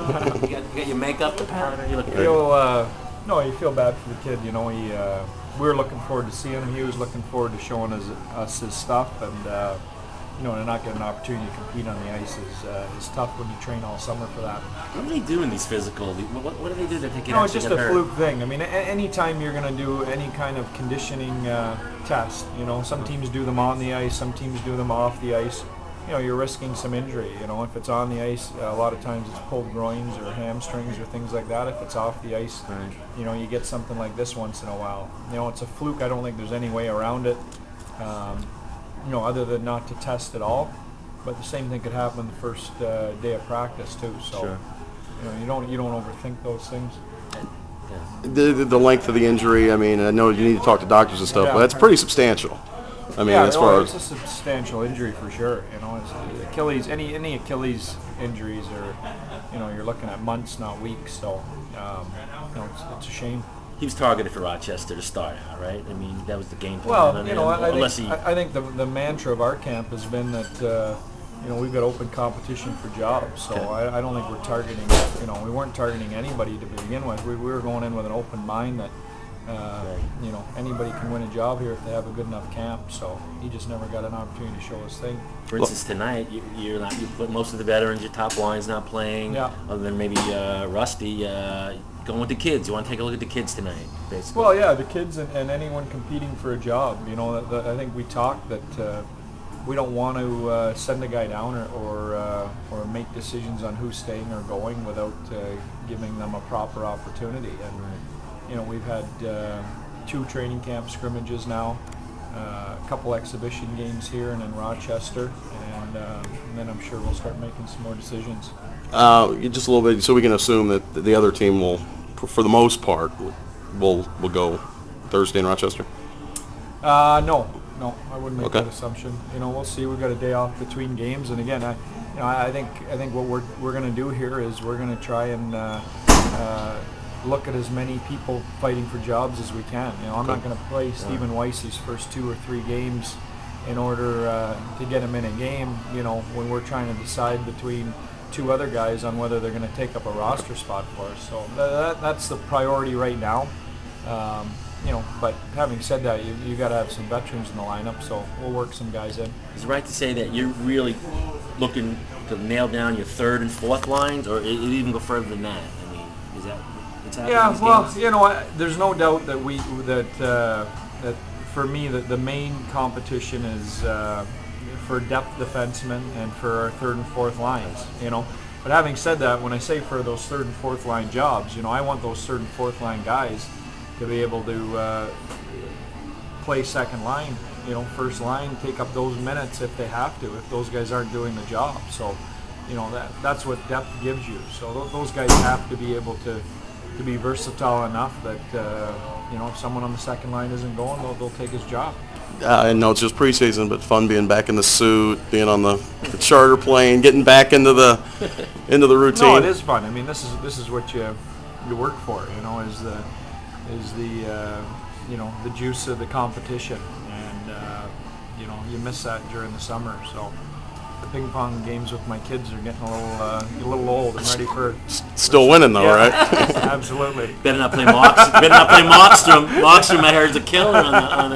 You got your makeup, you look good. No, you feel bad for the kid. You know, we were looking forward to seeing him. He was looking forward to showing us his stuff, and you know, to not get an opportunity to compete on the ice is tough when you train all summer for that. What do they do in these physical? What do they do that they get? No, it's just a fluke thing. I mean, anytime you're going to do any kind of conditioning test, you know, some teams do them on the ice, some teams do them off the ice. You know, you're risking some injury. You know, if it's on the ice, a lot of times it's pulled groins or hamstrings or things like that. If it's off the ice, right, you know, you get something like this once in a while. You know, it's a fluke. I don't think there's any way around it. You know, other than not to test at all. But the same thing could happen the first day of practice too. So, sure, you know, you don't overthink those things. Yeah. The length of the injury. I mean, I know you need to talk to doctors and stuff, but that's pretty substantial. I mean, as far as it's a substantial injury for sure. You know, it's Achilles. Any Achilles injuries are, you know, you're looking at months, not weeks. So, you know, it's a shame. He was targeted for Rochester to start out, right? I mean, that was the game plan. Well, you know, I think the mantra of our camp has been that you know, we've got open competition for jobs. So okay. I don't think we're targeting. You know, we weren't targeting anybody to begin with. We were going in with an open mind that you know, anybody can win a job here if they have a good enough camp. So he just never got an opportunity to show his thing. For instance, tonight you put most of the veterans, your top line's not playing. Yeah. Other than maybe Rusty. Going with the kids. You want to take a look at the kids tonight, basically. Well, yeah, the kids and anyone competing for a job. You know, I think we talked that we don't want to send a guy down or make decisions on who's staying or going without giving them a proper opportunity. And you know, we've had 2 training camp scrimmages now, a couple exhibition games here and in Rochester, and then I'm sure we'll start making some more decisions. Just a little bit, so we can assume that the other team will, for the most part, will go Thursday in Rochester. No, I wouldn't make that assumption. You know, we'll see. We've got a day off between games, and again, I think what we're going to do here is we're going to try and look at as many people fighting for jobs as we can. You know, I'm not going to play Stephen Weiss's first 2 or 3 games in order to get him in a game. You know, when we're trying to decide between 2 other guys on whether they're going to take up a roster spot for us. So that's the priority right now. You know, but having said that, you got to have some veterans in the lineup, so we'll work some guys in. Is it right to say that you're really looking to nail down your 3rd and 4th lines, or even go further than that? I mean, is that what's happening? Yeah, well, you know, there's no doubt that that for me that the main competition is for depth defensemen and for our 3rd and 4th lines. You know, but having said that, when I say for those 3rd and 4th line jobs, you know, I want those 3rd and 4th line guys to be able to play second line, you know, first line, take up those minutes if they have to, if those guys aren't doing the job. So, you know, that's what depth gives you. So those guys have to be able to be versatile enough that, you know, if someone on the second line isn't going, they'll take his job. I know it's just preseason, but fun being back in the suit, being on the charter plane, getting back into the routine. No, it is fun. I mean, this is what you work for. You know, is the you know, the juice of the competition, and you know, you miss that during the summer. So the ping pong games with my kids are getting a little old. I'm ready for still winning though, right? Absolutely. Better not play Mockstrom. Mockstrom, I heard, is a killer on